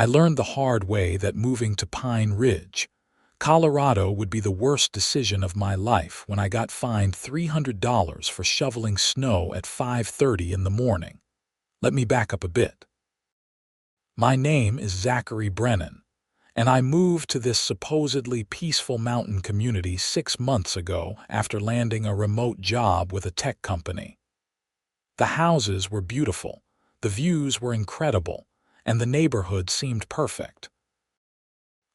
I learned the hard way that moving to Pine Ridge, Colorado would be the worst decision of my life when I got fined $300 for shoveling snow at 5:30 in the morning. Let me back up a bit. My name is Zachary Brennan, and I moved to this supposedly peaceful mountain community 6 months ago after landing a remote job with a tech company. The houses were beautiful, the views were incredible, and the neighborhood seemed perfect.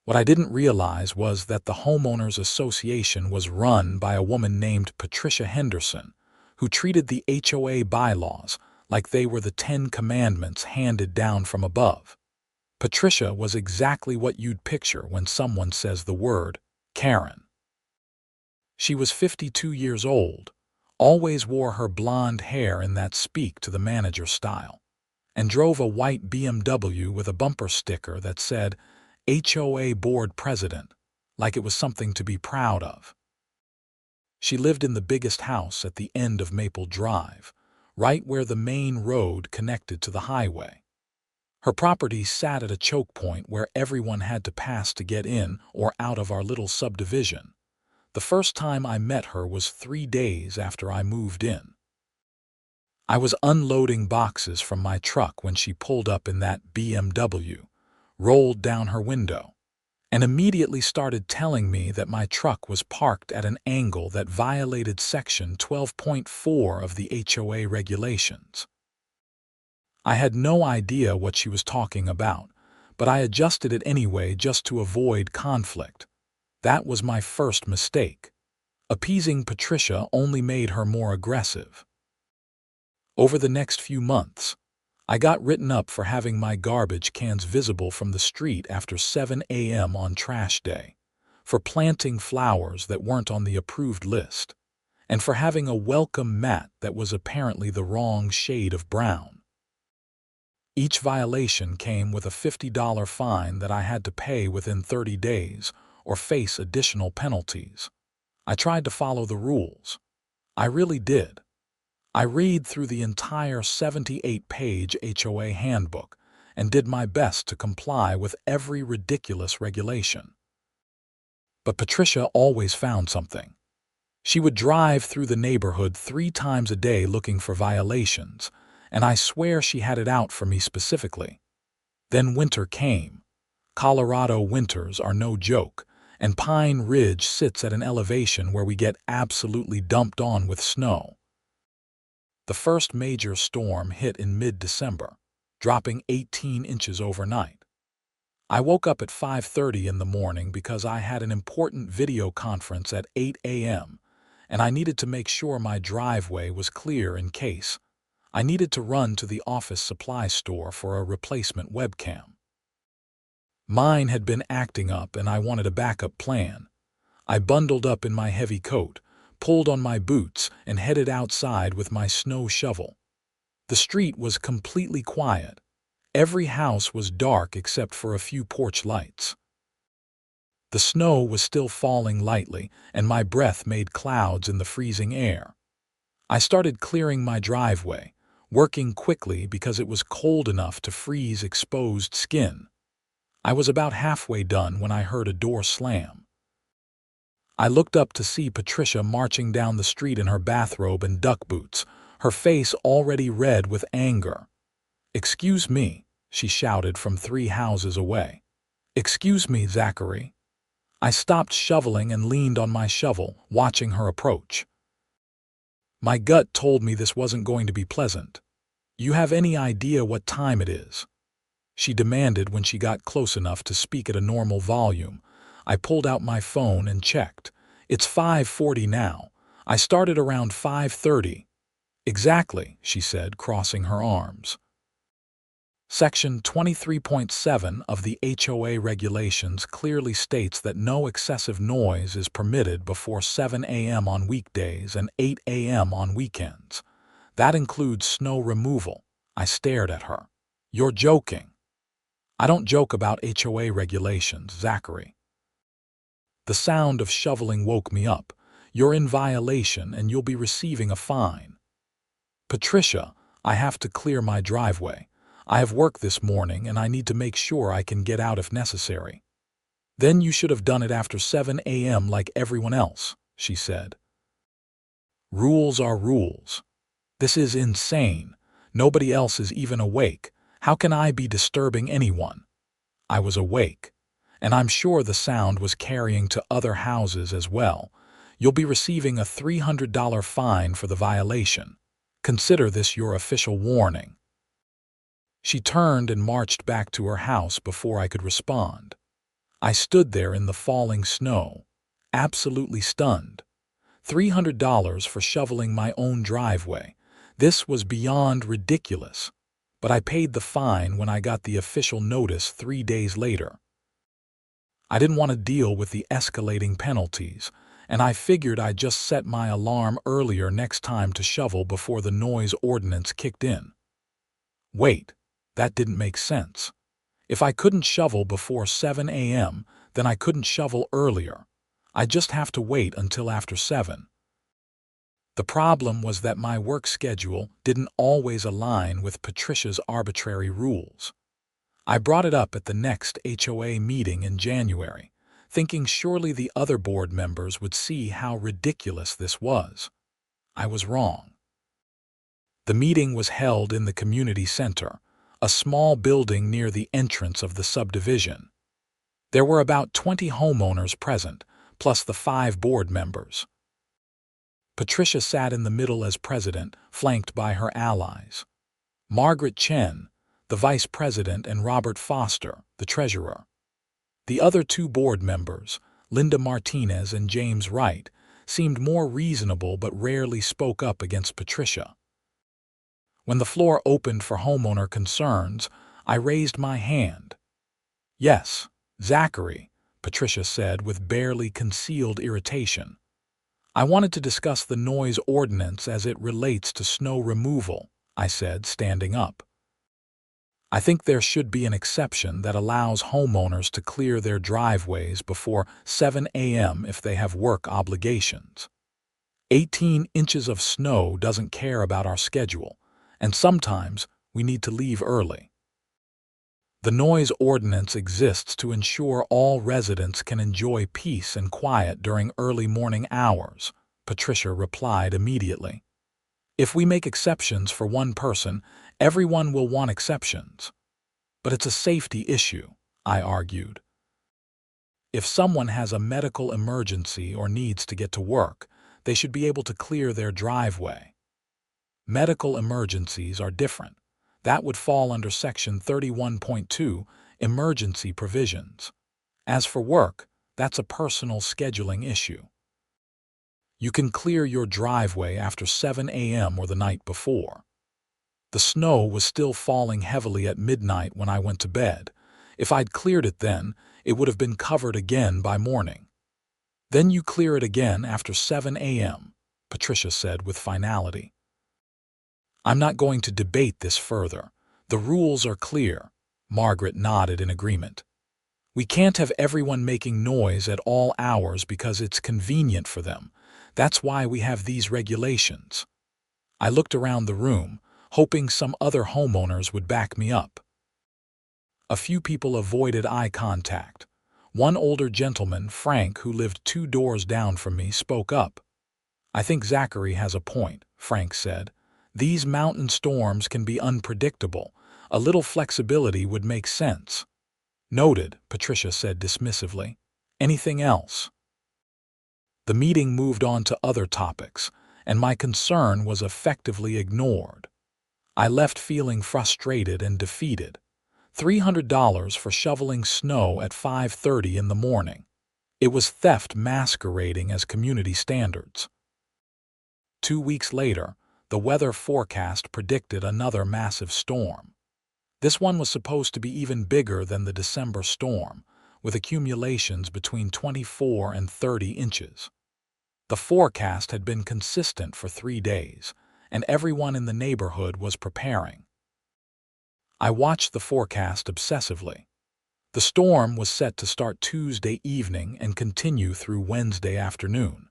What I didn't realize was that the homeowners association was run by a woman named Patricia Henderson, who treated the HOA bylaws like they were the 10 Commandments handed down from above. Patricia was exactly what you'd picture when someone says the word Karen. She was 52 years old, always wore her blonde hair in that speak to the manager style, and drove a white BMW with a bumper sticker that said HOA Board President, like it was something to be proud of. She lived in the biggest house at the end of Maple Drive, right where the main road connected to the highway. Her property sat at a choke point where everyone had to pass to get in or out of our little subdivision. The first time I met her was 3 days after I moved in. I was unloading boxes from my truck when she pulled up in that BMW, rolled down her window, and immediately started telling me that my truck was parked at an angle that violated Section 12.4 of the HOA regulations. I had no idea what she was talking about, but I adjusted it anyway just to avoid conflict. That was my first mistake. Appeasing Patricia only made her more aggressive. Over the next few months, I got written up for having my garbage cans visible from the street after 7 a.m. on trash day, for planting flowers that weren't on the approved list, and for having a welcome mat that was apparently the wrong shade of brown. Each violation came with a $50 fine that I had to pay within 30 days or face additional penalties. I tried to follow the rules. I really did. I read through the entire 78-page HOA handbook and did my best to comply with every ridiculous regulation. But Patricia always found something. She would drive through the neighborhood 3 times a day looking for violations, and I swear she had it out for me specifically. Then winter came. Colorado winters are no joke, and Pine Ridge sits at an elevation where we get absolutely dumped on with snow. The first major storm hit in mid-December, dropping 18 inches overnight. I woke up at 5:30 in the morning because I had an important video conference at 8 a.m., and I needed to make sure my driveway was clear in case I needed to run to the office supply store for a replacement webcam. Mine had been acting up and I wanted a backup plan. I bundled up in my heavy coat, pulled on my boots, and headed outside with my snow shovel. The street was completely quiet. Every house was dark except for a few porch lights. The snow was still falling lightly, and my breath made clouds in the freezing air. I started clearing my driveway, working quickly because it was cold enough to freeze exposed skin. I was about halfway done when I heard a door slam. I looked up to see Patricia marching down the street in her bathrobe and duck boots, her face already red with anger. "Excuse me," she shouted from 3 houses away. "Excuse me, Zachary." I stopped shoveling and leaned on my shovel, watching her approach. My gut told me this wasn't going to be pleasant. "You have any idea what time it is?" she demanded when she got close enough to speak at a normal volume. I pulled out my phone and checked. "It's 5:40 now. I started around 5:30. "Exactly," she said, crossing her arms. Section 23.7 of the HOA regulations clearly states that no excessive noise is permitted before 7 a.m. on weekdays and 8 a.m. on weekends. That includes snow removal. I stared at her. "You're joking." "I don't joke about HOA regulations, Zachary." The sound of shoveling woke me up. "You're in violation and you'll be receiving a fine." "Patricia, I have to clear my driveway. I have work this morning and I need to make sure I can get out if necessary." "Then you should have done it after 7 a.m. like everyone else," she said. Rules are rules. This is insane. Nobody else is even awake. How can I be disturbing anyone? I was awake, and I'm sure the sound was carrying to other houses as well. "You'll be receiving a $300 fine for the violation. Consider this your official warning." She turned and marched back to her house before I could respond. I stood there in the falling snow, absolutely stunned. $300 for shoveling my own driveway. This was beyond ridiculous. But I paid the fine when I got the official notice 3 days later. I didn't want to deal with the escalating penalties, and I figured I'd just set my alarm earlier next time to shovel before the noise ordinance kicked in. Wait, that didn't make sense. If I couldn't shovel before 7 a.m., then I couldn't shovel earlier. I just have to wait until after 7. The problem was that my work schedule didn't always align with Patricia's arbitrary rules. I brought it up at the next HOA meeting in January, thinking surely the other board members would see how ridiculous this was. I was wrong. The meeting was held in the community center, a small building near the entrance of the subdivision. There were about 20 homeowners present, plus the 5 board members. Patricia sat in the middle as president, flanked by her allies. Margaret Chen, the vice president, and Robert Foster, the treasurer. The other 2 board members, Linda Martinez and James Wright, seemed more reasonable but rarely spoke up against Patricia. When the floor opened for homeowner concerns, I raised my hand. "Yes, Zachary," Patricia said with barely concealed irritation. "I wanted to discuss the noise ordinance as it relates to snow removal," I said, standing up. "I think there should be an exception that allows homeowners to clear their driveways before 7 a.m. if they have work obligations. 18 inches of snow doesn't care about our schedule, and sometimes we need to leave early. The noise ordinance exists to ensure all residents can enjoy peace and quiet during early morning hours," Patricia replied immediately. "If we make exceptions for one person, everyone will want exceptions." "But it's a safety issue," I argued. "If someone has a medical emergency or needs to get to work, they should be able to clear their driveway." Medical emergencies are different. That would fall under Section 31.2, emergency provisions. As for work, that's a personal scheduling issue. You can clear your driveway after 7 a.m. or the night before. The snow was still falling heavily at midnight when I went to bed. If I'd cleared it then, it would have been covered again by morning. "Then you clear it again after 7 a.m., Patricia said with finality. "I'm not going to debate this further. The rules are clear." Margaret nodded in agreement. "We can't have everyone making noise at all hours because it's convenient for them. That's why we have these regulations." I looked around the room, hoping some other homeowners would back me up. A few people avoided eye contact. One older gentleman, Frank, who lived 2 doors down from me, spoke up. "I think Zachary has a point," Frank said. "These mountain storms can be unpredictable. A little flexibility would make sense." "Noted," Patricia said dismissively. "Anything else?" The meeting moved on to other topics, and my concern was effectively ignored. I left feeling frustrated and defeated. $300 for shoveling snow at 5:30 in the morning. It was theft masquerading as community standards. 2 weeks later, the weather forecast predicted another massive storm. This one was supposed to be even bigger than the December storm, with accumulations between 24 and 30 inches. The forecast had been consistent for 3 days, and everyone in the neighborhood was preparing. I watched the forecast obsessively. The storm was set to start Tuesday evening and continue through Wednesday afternoon.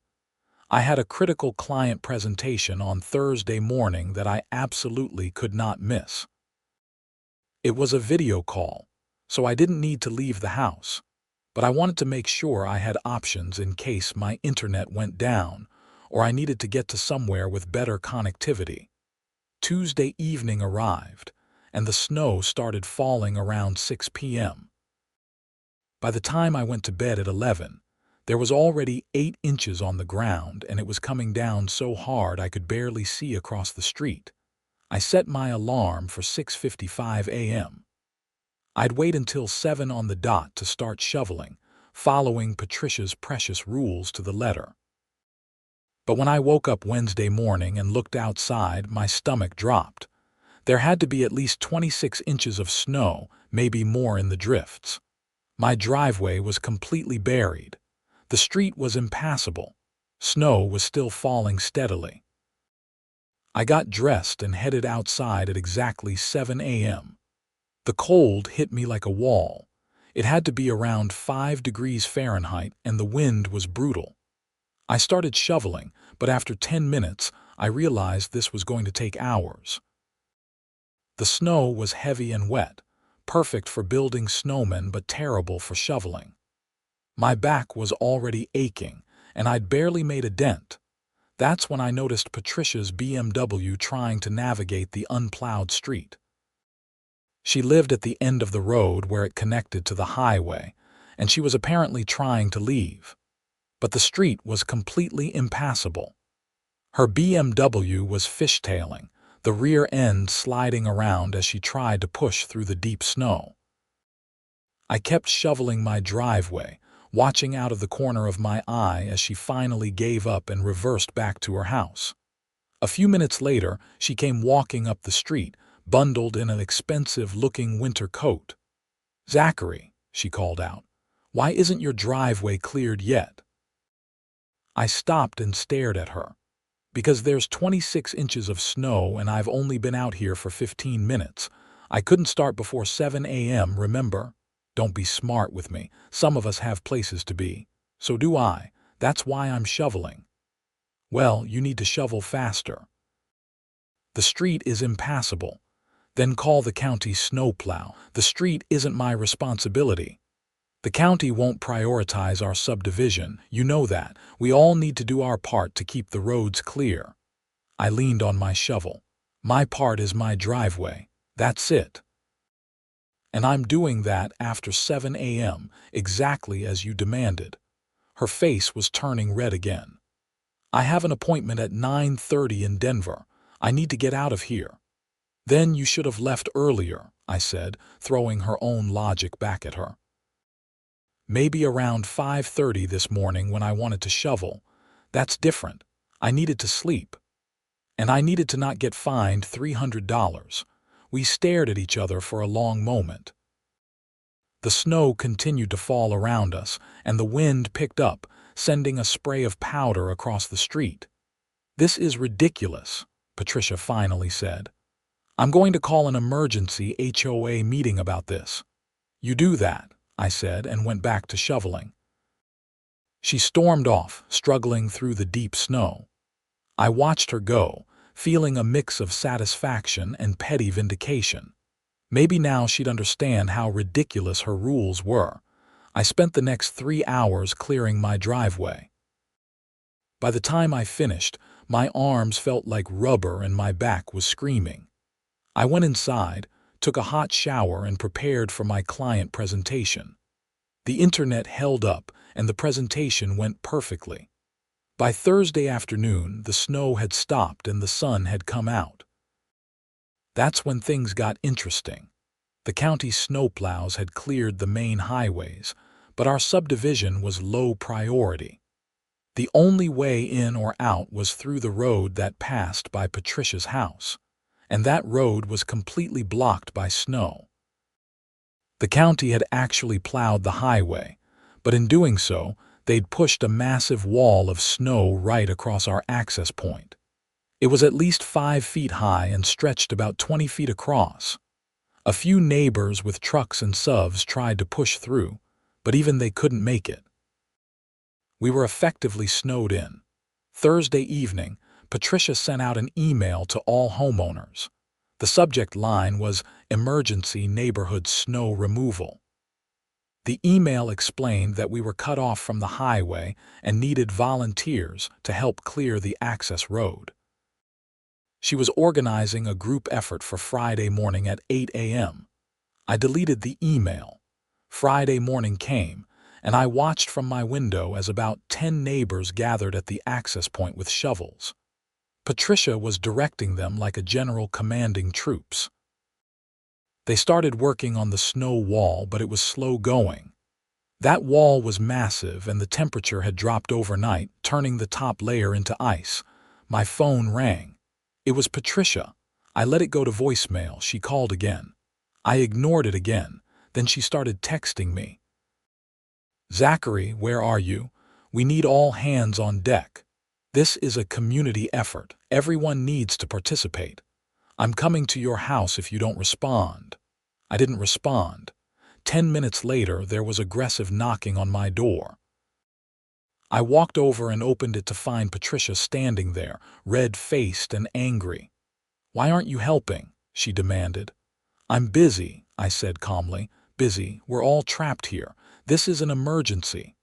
I had a critical client presentation on Thursday morning that I absolutely could not miss. It was a video call, so I didn't need to leave the house, but I wanted to make sure I had options in case my internet went down or I needed to get to somewhere with better connectivity. Tuesday evening arrived, and the snow started falling around 6 p.m. By the time I went to bed at 11, there was already 8 inches on the ground, and it was coming down so hard I could barely see across the street. I set my alarm for 6:55 a.m. I'd wait until 7 on the dot to start shoveling, following Patricia's precious rules to the letter. But when I woke up Wednesday morning and looked outside, my stomach dropped. There had to be at least 26 inches of snow, maybe more in the drifts. My driveway was completely buried. The street was impassable. Snow was still falling steadily. I got dressed and headed outside at exactly 7 a.m. The cold hit me like a wall. It had to be around 5 degrees Fahrenheit, and the wind was brutal. I started shoveling, but after 10 minutes, I realized this was going to take hours. The snow was heavy and wet, perfect for building snowmen but terrible for shoveling. My back was already aching, and I'd barely made a dent. That's when I noticed Patricia's BMW trying to navigate the unplowed street. She lived at the end of the road where it connected to the highway, and she was apparently trying to leave. But the street was completely impassable. Her BMW was fishtailing, the rear end sliding around as she tried to push through the deep snow. I kept shoveling my driveway, watching out of the corner of my eye as she finally gave up and reversed back to her house. A few minutes later, she came walking up the street, bundled in an expensive-looking winter coat. "Zachary," she called out, "why isn't your driveway cleared yet?" I stopped and stared at her. "Because there's 26 inches of snow and I've only been out here for 15 minutes. I couldn't start before 7 a.m., remember? Don't be smart with me. Some of us have places to be. So do I. That's why I'm shoveling." "Well, you need to shovel faster." "The street is impassable." "Then call the county snowplow." "The street isn't my responsibility." "The county won't prioritize our subdivision. You know that. We all need to do our part to keep the roads clear." I leaned on my shovel. "My part is my driveway. That's it. And I'm doing that after 7 a.m., exactly as you demanded." Her face was turning red again. "I have an appointment at 9:30 in Denver. I need to get out of here." "Then you should have left earlier," I said, throwing her own logic back at her. "Maybe around 5:30 this morning when I wanted to shovel. That's different. I needed to sleep. And I needed to not get fined $300. We stared at each other for a long moment. The snow continued to fall around us, and the wind picked up, sending a spray of powder across the street. "This is ridiculous," Patricia finally said. "I'm going to call an emergency HOA meeting about this." "You do that," I said, and went back to shoveling. She stormed off, struggling through the deep snow. I watched her go, feeling a mix of satisfaction and petty vindication. Maybe now she'd understand how ridiculous her rules were. I spent the next 3 hours clearing my driveway. By the time I finished, my arms felt like rubber and my back was screaming. I went inside, took a hot shower, and prepared for my client presentation. The internet held up, and the presentation went perfectly. By Thursday afternoon, the snow had stopped and the sun had come out. That's when things got interesting. The county snowplows had cleared the main highways, but our subdivision was low priority. The only way in or out was through the road that passed by Patricia's house, and that road was completely blocked by snow. The county had actually plowed the highway, but in doing so, they'd pushed a massive wall of snow right across our access point. It was at least 5 feet high and stretched about 20 feet across. A few neighbors with trucks and SUVs tried to push through, but even they couldn't make it. We were effectively snowed in. Thursday evening, Patricia sent out an email to all homeowners. The The subject line was Emergency Neighborhood Snow Removal. The email explained that we were cut off from the highway and needed volunteers to help clear the access road. She was organizing a group effort for Friday morning at 8 a.m. I deleted the email. Friday morning came, and I watched from my window as about 10 neighbors gathered at the access point with shovels. Patricia was directing them like a general commanding troops. They started working on the snow wall, but it was slow going. That wall was massive, and the temperature had dropped overnight, turning the top layer into ice. My phone rang. It was Patricia. I let it go to voicemail. She called again. I ignored it again. Then she started texting me. "Zachary, where are you? We need all hands on deck. This is a community effort. Everyone needs to participate. I'm coming to your house if you don't respond." I didn't respond. 10 minutes later, there was aggressive knocking on my door. I walked over and opened it to find Patricia standing there, red-faced and angry. "Why aren't you helping?" she demanded. "I'm busy," I said calmly. "Busy? We're all trapped here. This is an emergency."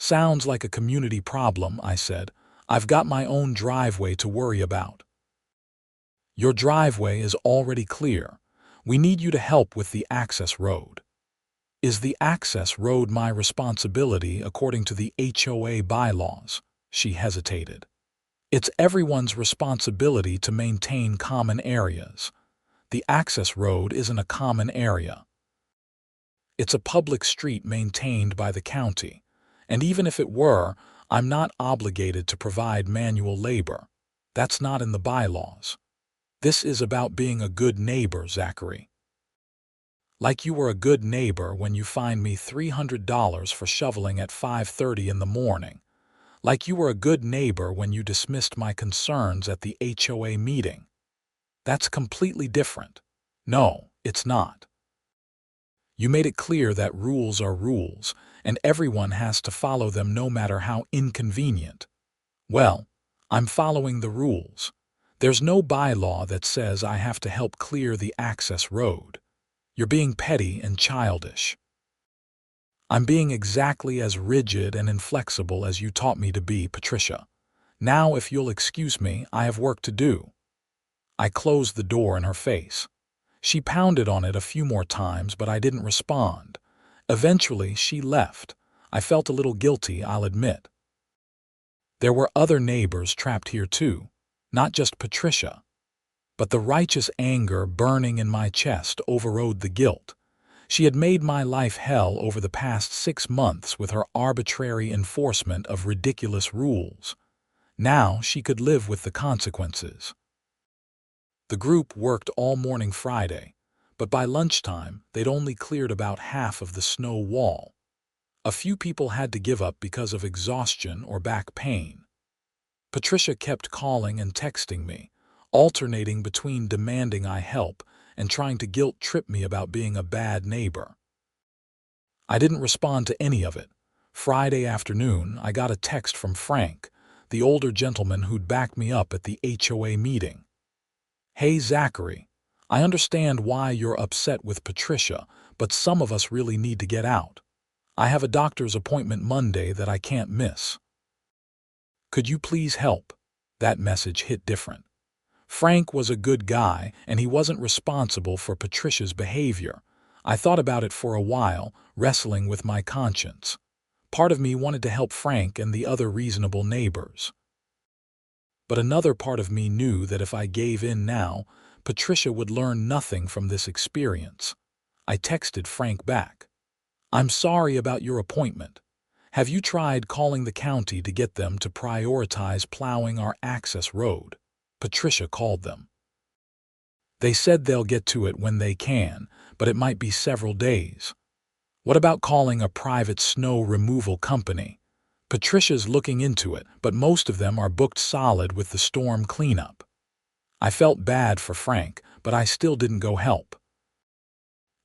"Sounds like a community problem," I said. "I've got my own driveway to worry about." "Your driveway is already clear. We need you to help with the access road." "Is the access road my responsibility according to the HOA bylaws?" She hesitated. "It's everyone's responsibility to maintain common areas. The access road isn't a common area. It's a public street maintained by the county, and even if it were, I'm not obligated to provide manual labor. That's not in the bylaws. This is about being a good neighbor, Zachary. Like you were a good neighbor when you fined me $300 for shoveling at 5:30 in the morning. Like you were a good neighbor when you dismissed my concerns at the HOA meeting. That's completely different." "No, it's not. You made it clear that rules are rules, and everyone has to follow them no matter how inconvenient." "Well, I'm following the rules. There's no bylaw that says I have to help clear the access road. You're being petty and childish." "I'm being exactly as rigid and inflexible as you taught me to be, Patricia. Now, if you'll excuse me, I have work to do." I closed the door in her face. She pounded on it a few more times, but I didn't respond. Eventually, she left. I felt a little guilty, I'll admit. There were other neighbors trapped here too, not just Patricia. But the righteous anger burning in my chest overrode the guilt. She had made my life hell over the past 6 months with her arbitrary enforcement of ridiculous rules. Now she could live with the consequences. The group worked all morning Friday, but by lunchtime they'd only cleared about half of the snow wall. A few people had to give up because of exhaustion or back pain. Patricia kept calling and texting me, alternating between demanding I help and trying to guilt-trip me about being a bad neighbor. I didn't respond to any of it. Friday afternoon, I got a text from Frank, the older gentleman who'd backed me up at the HOA meeting. "Hey, Zachary, I understand why you're upset with Patricia, but some of us really need to get out. I have a doctor's appointment Monday that I can't miss. Could you please help?" That message hit different. Frank was a good guy, and he wasn't responsible for Patricia's behavior. I thought about it for a while, wrestling with my conscience. Part of me wanted to help Frank and the other reasonable neighbors. But another part of me knew that if I gave in now, Patricia would learn nothing from this experience. I texted Frank back. "I'm sorry about your appointment. Have you tried calling the county to get them to prioritize plowing our access road?" Patricia called them. "They said they'll get to it when they can, but it might be several days." "What about calling a private snow removal company?" "Patricia's looking into it, but most of them are booked solid with the storm cleanup." I felt bad for Frank, but I still didn't go help.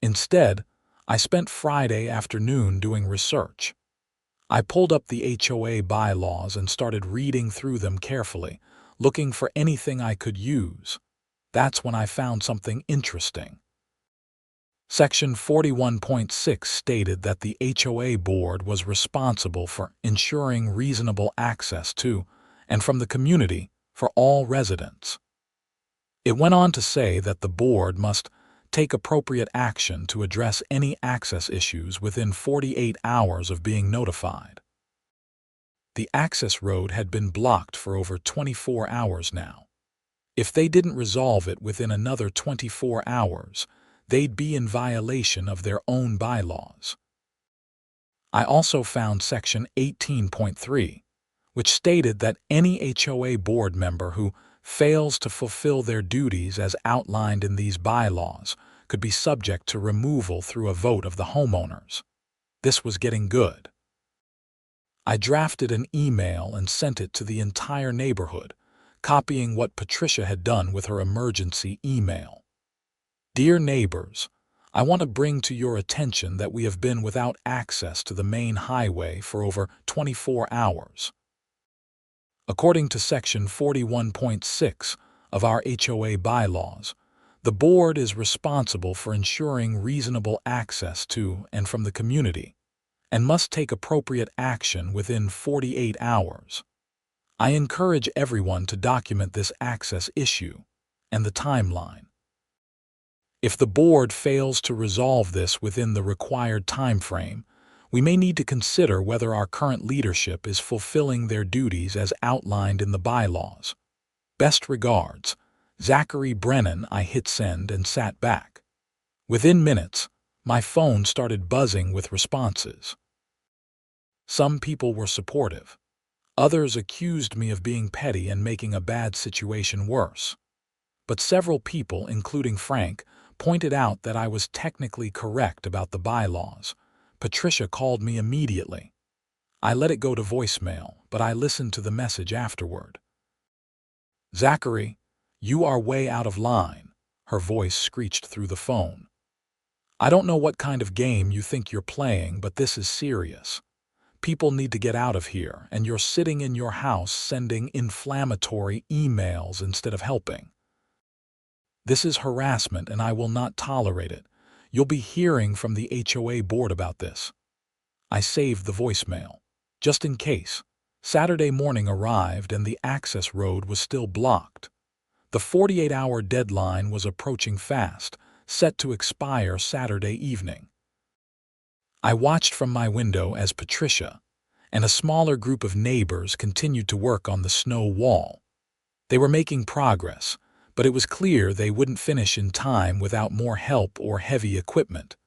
Instead, I spent Friday afternoon doing research. I pulled up the HOA bylaws and started reading through them carefully, looking for anything I could use. That's when I found something interesting. Section 41.6 stated that the HOA board was responsible for ensuring reasonable access to and from the community for all residents. It went on to say that the board must take appropriate action to address any access issues within 48 hours of being notified. The access road had been blocked for over 24 hours now. If they didn't resolve it within another 24 hours, they'd be in violation of their own bylaws. I also found Section 18.3, which stated that any HOA board member who fails to fulfill their duties as outlined in these bylaws could be subject to removal through a vote of the homeowners. This was getting good. I drafted an email and sent it to the entire neighborhood, copying what Patricia had done with her emergency email. Dear neighbors, I want to bring to your attention that we have been without access to the main highway for over 24 hours. According to Section 41.6 of our HOA bylaws, the board is responsible for ensuring reasonable access to and from the community, and must take appropriate action within 48 hours. I encourage everyone to document this access issue and the timeline. If the board fails to resolve this within the required time frame, we may need to consider whether our current leadership is fulfilling their duties as outlined in the bylaws. Best regards, Zachary Brennan. I hit send and sat back. Within minutes, my phone started buzzing with responses. Some people were supportive. Others accused me of being petty and making a bad situation worse. But several people, including Frank, pointed out that I was technically correct about the bylaws. Patricia called me immediately. I let it go to voicemail, but I listened to the message afterward. Zachary, you are way out of line, her voice screeched through the phone. I don't know what kind of game you think you're playing, but this is serious. People need to get out of here, and you're sitting in your house sending inflammatory emails instead of helping. This is harassment, and I will not tolerate it. You'll be hearing from the HOA board about this. I saved the voicemail, just in case. Saturday morning arrived and the access road was still blocked. The 48-hour deadline was approaching fast, set to expire Saturday evening. I watched from my window as Patricia and a smaller group of neighbors continued to work on the snow wall. They were making progress, but it was clear they wouldn't finish in time without more help or heavy equipment.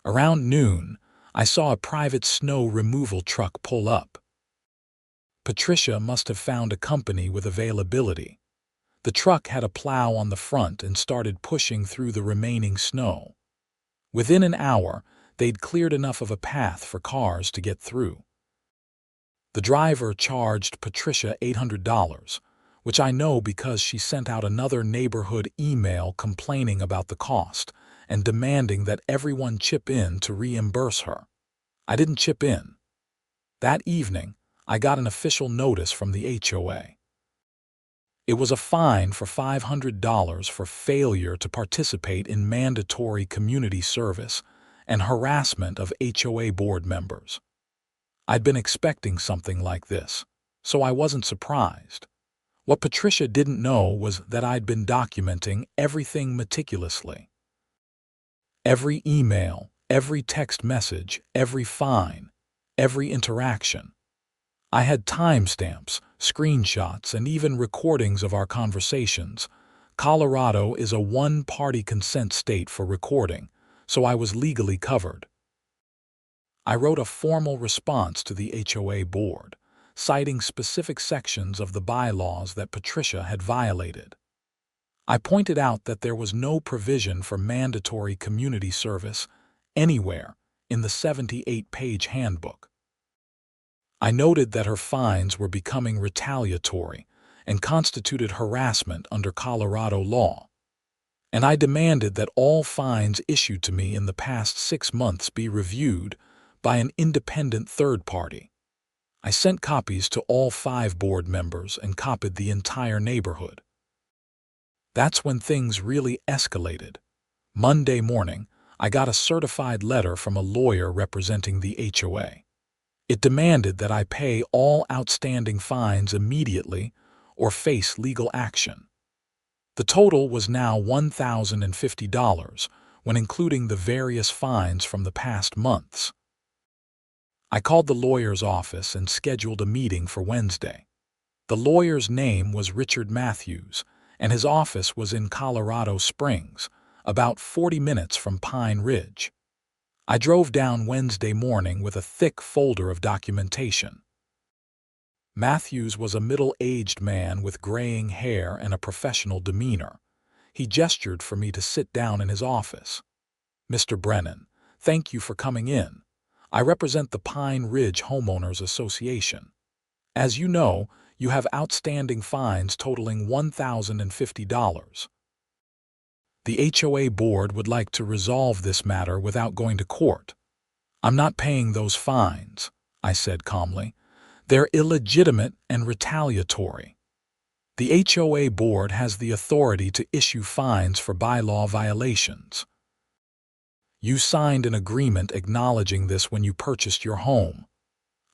Around noon, I saw a private snow removal truck pull up. Patricia must have found a company with availability. The truck had a plow on the front and started pushing through the remaining snow. Within an hour, they'd cleared enough of a path for cars to get through. The driver charged Patricia $800, which I know because she sent out another neighborhood email complaining about the cost and demanding that everyone chip in to reimburse her. I didn't chip in. That evening, I got an official notice from the HOA. It was a fine for $500 for failure to participate in mandatory community service and harassment of HOA board members. I'd been expecting something like this, so I wasn't surprised. What Patricia didn't know was that I'd been documenting everything meticulously. Every email, every text message, every fine, every interaction. I had timestamps, screenshots, and even recordings of our conversations. Colorado is a one-party consent state for recording, so I was legally covered. I wrote a formal response to the HOA board, citing specific sections of the bylaws that Patricia had violated. I pointed out that there was no provision for mandatory community service anywhere in the 78-page handbook. I noted that her fines were becoming retaliatory and constituted harassment under Colorado law, and I demanded that all fines issued to me in the past 6 months be reviewed by an independent third party. I sent copies to all 5 board members and copied the entire neighborhood. That's when things really escalated. Monday morning, I got a certified letter from a lawyer representing the HOA. It demanded that I pay all outstanding fines immediately or face legal action. The total was now $1,050 when including the various fines from the past months. I called the lawyer's office and scheduled a meeting for Wednesday. The lawyer's name was Richard Matthews, and his office was in Colorado Springs, about 40 minutes from Pine Ridge. I drove down Wednesday morning with a thick folder of documentation. Matthews was a middle-aged man with graying hair and a professional demeanor. He gestured for me to sit down in his office. "Mr. Brennan, thank you for coming in. I represent the Pine Ridge Homeowners Association. As you know, you have outstanding fines totaling $1,050. The HOA board would like to resolve this matter without going to court." "I'm not paying those fines," I said calmly. "They're illegitimate and retaliatory. The HOA board has the authority to issue fines for bylaw violations. You signed an agreement acknowledging this when you purchased your home.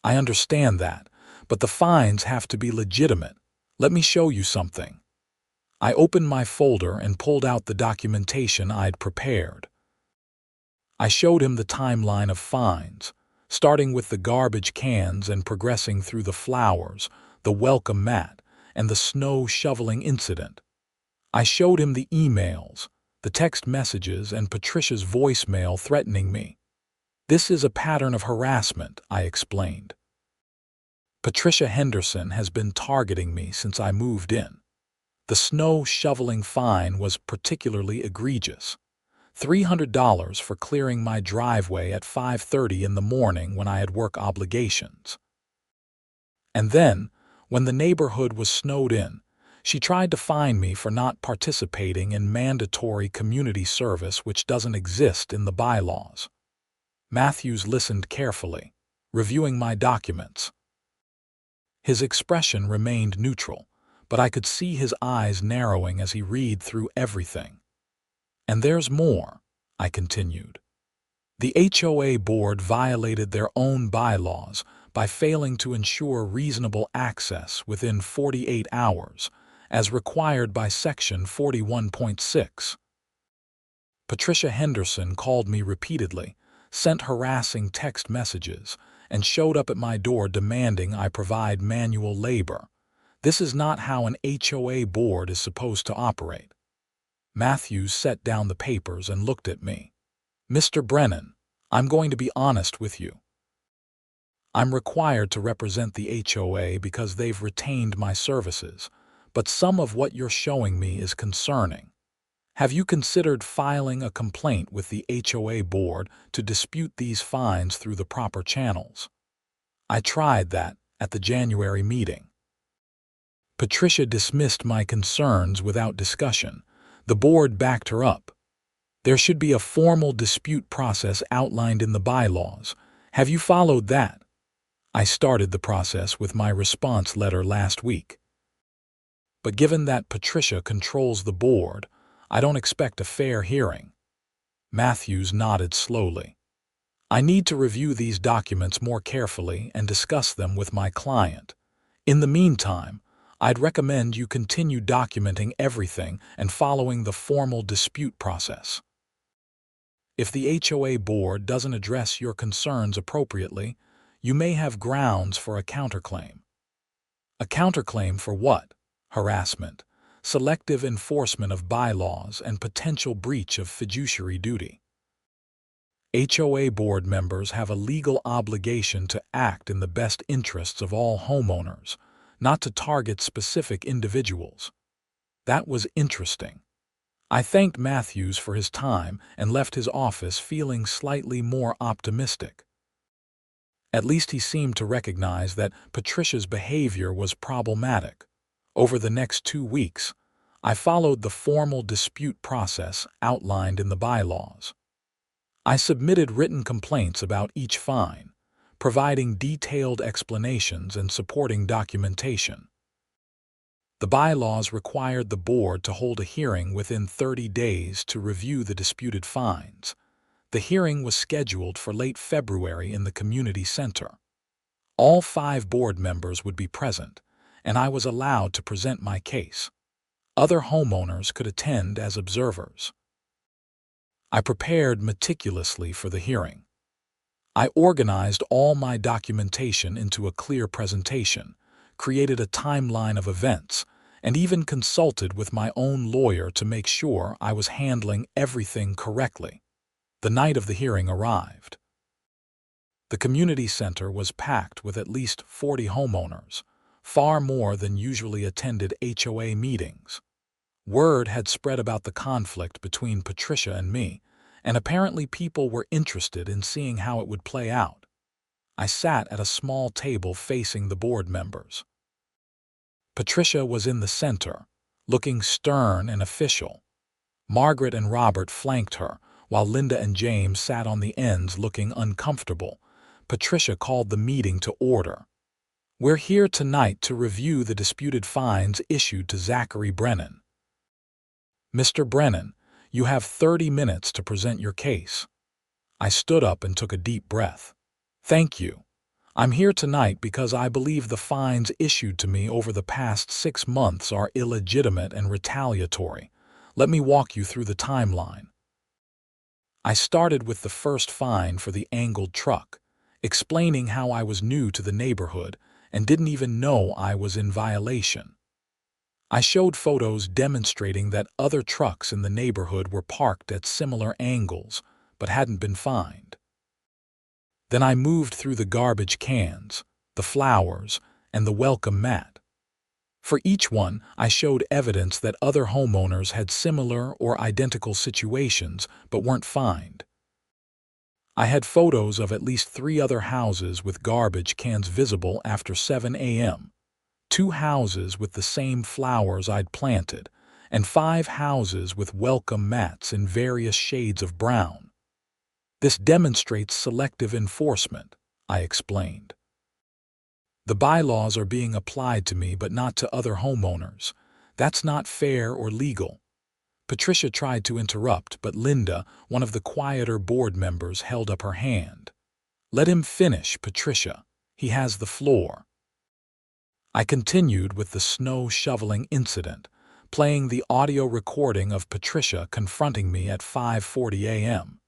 I understand that, but the fines have to be legitimate. Let me show you something." I opened my folder and pulled out the documentation I'd prepared. I showed him the timeline of fines, starting with the garbage cans and progressing through the flowers, the welcome mat, and the snow shoveling incident. I showed him the emails, the text messages, and Patricia's voicemail threatening me. "This is a pattern of harassment," I explained. "Patricia Henderson has been targeting me since I moved in. The snow shoveling fine was particularly egregious. $300 for clearing my driveway at 5:30 in the morning when I had work obligations. And then, when the neighborhood was snowed in, she tried to fine me for not participating in mandatory community service which doesn't exist in the bylaws." Matthews listened carefully, reviewing my documents. His expression remained neutral, but I could see his eyes narrowing as he read through everything. "And there's more," I continued. "The HOA board violated their own bylaws by failing to ensure reasonable access within 48 hours, as required by Section 41.6. Patricia Henderson called me repeatedly, sent harassing text messages, and showed up at my door demanding I provide manual labor. This is not how an HOA board is supposed to operate." Matthews set down the papers and looked at me. "Mr. Brennan, I'm going to be honest with you. I'm required to represent the HOA because they've retained my services, but some of what you're showing me is concerning. Have you considered filing a complaint with the HOA board to dispute these fines through the proper channels?" I tried that at the January meeting. Patricia dismissed my concerns without discussion. The board backed her up. "There should be a formal dispute process outlined in the bylaws. Have you followed that?" I started the process with my response letter last week. "But given that Patricia controls the board, I don't expect a fair hearing." Matthews nodded slowly. "I need to review these documents more carefully and discuss them with my client. In the meantime, I'd recommend you continue documenting everything and following the formal dispute process. If the HOA board doesn't address your concerns appropriately, you may have grounds for a counterclaim." "A counterclaim for what?" "Harassment, selective enforcement of bylaws, and potential breach of fiduciary duty." HOA board members have a legal obligation to act in the best interests of all homeowners, not to target specific individuals. That was interesting. I thanked Matthews for his time and left his office feeling slightly more optimistic. At least he seemed to recognize that Patricia's behavior was problematic. Over the next 2 weeks, I followed the formal dispute process outlined in the bylaws. I submitted written complaints about each fine, providing detailed explanations and supporting documentation. The bylaws required the board to hold a hearing within 30 days to review the disputed fines. The hearing was scheduled for late February in the community center. All 5 board members would be present, and I was allowed to present my case. Other homeowners could attend as observers. I prepared meticulously for the hearing. I organized all my documentation into a clear presentation, created a timeline of events, and even consulted with my own lawyer to make sure I was handling everything correctly. The night of the hearing arrived. The community center was packed with at least 40 homeowners, far more than usually attended HOA meetings. Word had spread about the conflict between Patricia and me, and apparently people were interested in seeing how it would play out. I sat at a small table facing the board members. Patricia was in the center, looking stern and official. Margaret and Robert flanked her, while Linda and James sat on the ends looking uncomfortable. Patricia called the meeting to order. "We're here tonight to review the disputed fines issued to Zachary Brennan. Mr. Brennan, you have 30 minutes to present your case." I stood up and took a deep breath. "Thank you. I'm here tonight because I believe the fines issued to me over the past 6 months are illegitimate and retaliatory. Let me walk you through the timeline." I started with the first fine for the angled truck, explaining how I was new to the neighborhood and didn't even know I was in violation. I showed photos demonstrating that other trucks in the neighborhood were parked at similar angles but hadn't been fined. Then I moved through the garbage cans, the flowers, and the welcome mat. For each one, I showed evidence that other homeowners had similar or identical situations but weren't fined. I had photos of at least 3 other houses with garbage cans visible after 7 a.m., 2 houses with the same flowers I'd planted, and 5 houses with welcome mats in various shades of brown. "This demonstrates selective enforcement," I explained. "The bylaws are being applied to me but not to other homeowners. That's not fair or legal." Patricia tried to interrupt, but Linda, one of the quieter board members, held up her hand. "Let him finish, Patricia. He has the floor." I continued with the snow shoveling incident, playing the audio recording of Patricia confronting me at 5:40 a.m.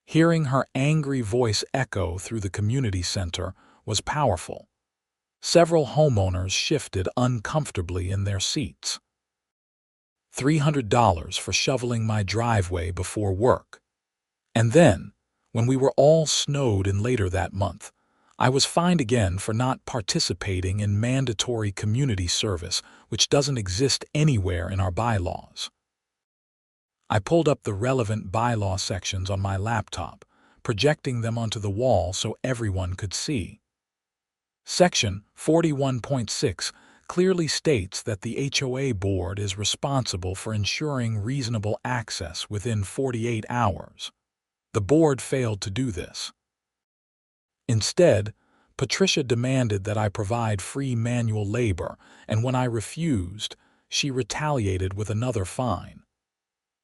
Hearing her angry voice echo through the community center was powerful. Several homeowners shifted uncomfortably in their seats. $300 for shoveling my driveway before work. And then, when we were all snowed in later that month, I was fined again for not participating in mandatory community service, which doesn't exist anywhere in our bylaws. I pulled up the relevant bylaw sections on my laptop, projecting them onto the wall so everyone could see. Section 41.6 clearly states that the HOA board is responsible for ensuring reasonable access within 48 hours. The board failed to do this. Instead, Patricia demanded that I provide free manual labor, and when I refused, she retaliated with another fine.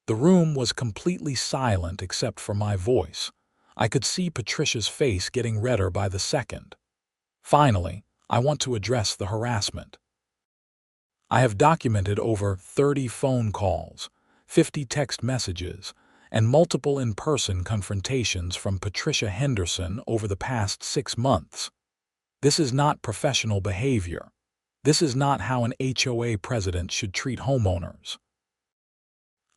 The room was completely silent except for my voice. I could see Patricia's face getting redder by the second. Finally, I want to address the harassment. I have documented over 30 phone calls, 50 text messages, and multiple in-person confrontations from Patricia Henderson over the past 6 months. This is not professional behavior. This is not how an HOA president should treat homeowners.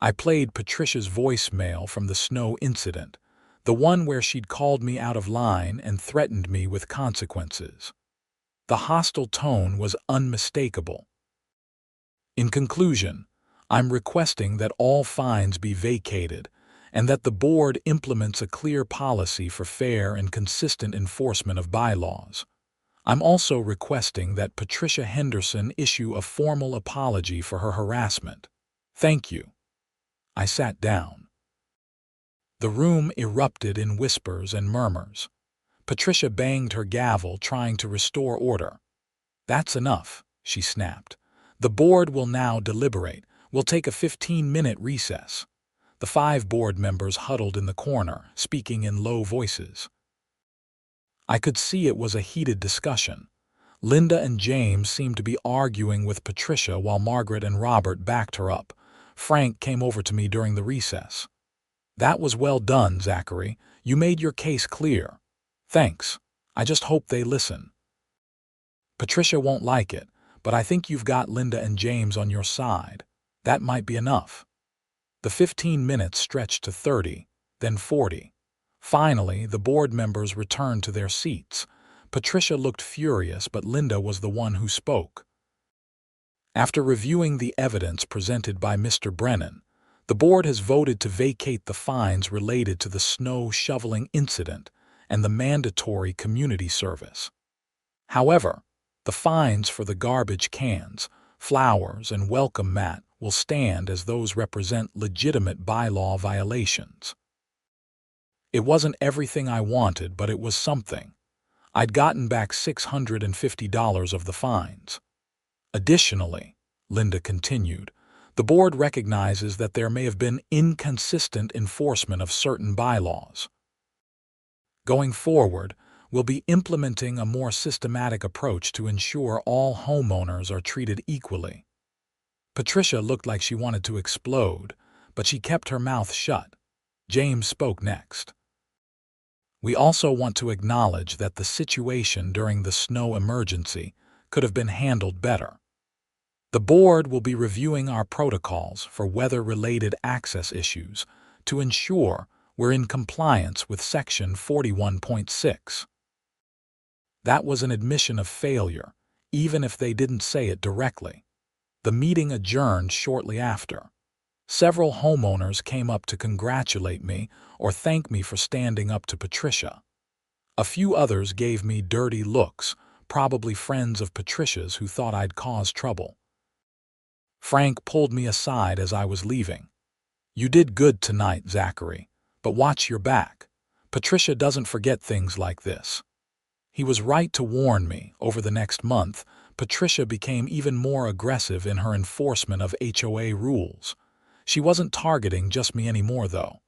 I played Patricia's voicemail from the snow incident, the one where she'd called me out of line and threatened me with consequences. The hostile tone was unmistakable. In conclusion, I'm requesting that all fines be vacated and that the board implements a clear policy for fair and consistent enforcement of bylaws. I'm also requesting that Patricia Henderson issue a formal apology for her harassment. Thank you. I sat down. The room erupted in whispers and murmurs. Patricia banged her gavel, trying to restore order. "That's enough," she snapped. The board will now deliberate. We'll take a 15-minute recess. The 5 board members huddled in the corner, speaking in low voices. I could see it was a heated discussion. Linda and James seemed to be arguing with Patricia while Margaret and Robert backed her up. Frank came over to me during the recess. "That was well done, Zachary. You made your case clear." "Thanks. I just hope they listen." "Patricia won't like it, but I think you've got Linda and James on your side. That might be enough." The 15 minutes stretched to 30, then 40. Finally, the board members returned to their seats. Patricia looked furious, but Linda was the one who spoke. "After reviewing the evidence presented by Mr. Brennan, the board has voted to vacate the fines related to the snow shoveling incident and the mandatory community service. However, the fines for the garbage cans, flowers, and welcome mat will stand as those represent legitimate bylaw violations." It wasn't everything I wanted, but it was something. I'd gotten back $650 of the fines. Additionally, Linda continued, the board recognizes that there may have been inconsistent enforcement of certain bylaws. Going forward, we'll be implementing a more systematic approach to ensure all homeowners are treated equally. Patricia looked like she wanted to explode, but she kept her mouth shut. James spoke next. "We also want to acknowledge that the situation during the snow emergency could have been handled better. The board will be reviewing our protocols for weather-related access issues to ensure we're in compliance with Section 41.6. That was an admission of failure, even if they didn't say it directly. The meeting adjourned shortly after. Several homeowners came up to congratulate me or thank me for standing up to Patricia. A few others gave me dirty looks, probably friends of Patricia's who thought I'd caused trouble. Frank pulled me aside as I was leaving. "You did good tonight, Zachary, but watch your back. Patricia doesn't forget things like this." He was right to warn me. Over the next month, Patricia became even more aggressive in her enforcement of HOA rules. She wasn't targeting just me anymore, though.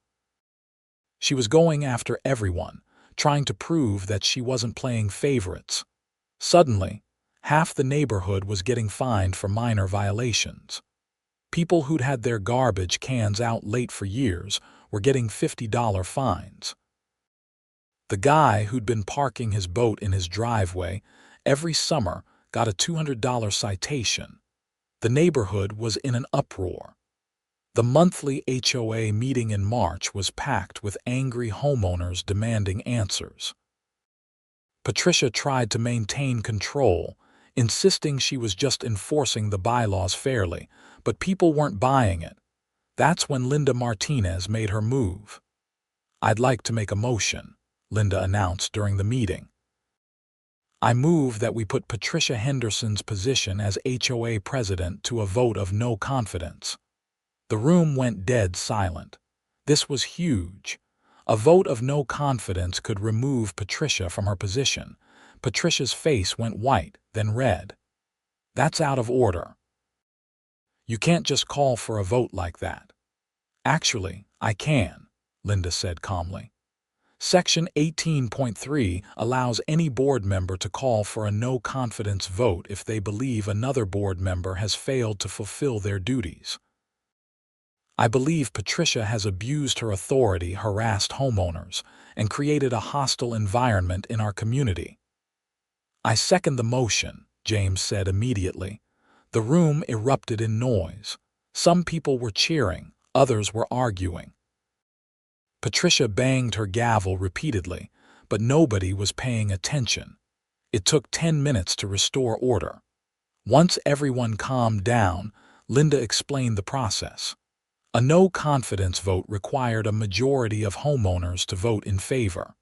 She was going after everyone, trying to prove that she wasn't playing favorites. Suddenly, half the neighborhood was getting fined for minor violations. People who'd had their garbage cans out late for years were getting $50 fines. The guy who'd been parking his boat in his driveway every summer got a $200 citation. The neighborhood was in an uproar. The monthly HOA meeting in March was packed with angry homeowners demanding answers. Patricia tried to maintain control, insisting she was just enforcing the bylaws fairly, but people weren't buying it. That's when Linda Martinez made her move. "I'd like to make a motion," Linda announced during the meeting. "I move that we put Patricia Henderson's position as HOA president to a vote of no confidence." The room went dead silent. This was huge. A vote of no confidence could remove Patricia from her position. Patricia's face went white, then red. "That's out of order. You can't just call for a vote like that." "Actually, I can," Linda said calmly. Section 18.3 allows any board member to call for a no-confidence vote if they believe another board member has failed to fulfill their duties. "I believe Patricia has abused her authority, harassed homeowners, and created a hostile environment in our community." "I second the motion," James said immediately. The room erupted in noise. Some people were cheering, others were arguing. Patricia banged her gavel repeatedly, but nobody was paying attention. It took 10 minutes to restore order. Once everyone calmed down, Linda explained the process. A no-confidence vote required a majority of homeowners to vote in favor.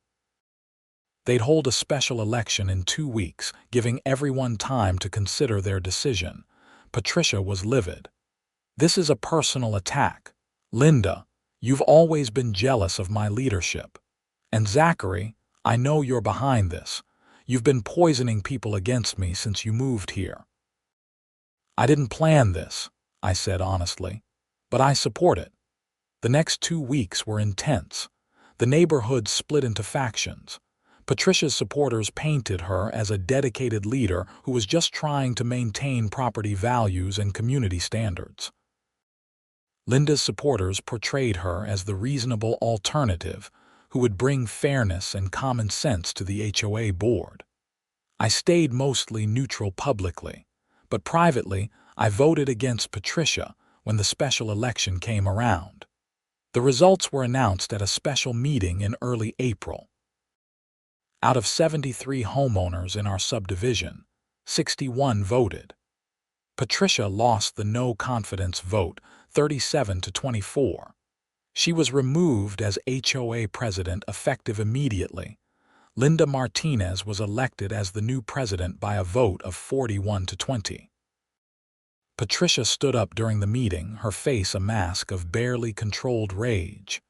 They'd hold a special election in 2 weeks, giving everyone time to consider their decision. Patricia was livid. "This is a personal attack. Linda, you've always been jealous of my leadership. And Zachary, I know you're behind this. You've been poisoning people against me since you moved here." "I didn't plan this," I said honestly, "but I support it." The next 2 weeks were intense. The neighborhood split into factions. Patricia's supporters painted her as a dedicated leader who was just trying to maintain property values and community standards. Linda's supporters portrayed her as the reasonable alternative who would bring fairness and common sense to the HOA board. I stayed mostly neutral publicly, but privately I voted against Patricia when the special election came around. The results were announced at a special meeting in early April. Out of 73 homeowners in our subdivision, 61 voted. Patricia lost the no-confidence vote 37-24. She was removed as HOA president effective immediately. Linda Martinez was elected as the new president by a vote of 41-20. Patricia stood up during the meeting, her face a mask of barely controlled rage.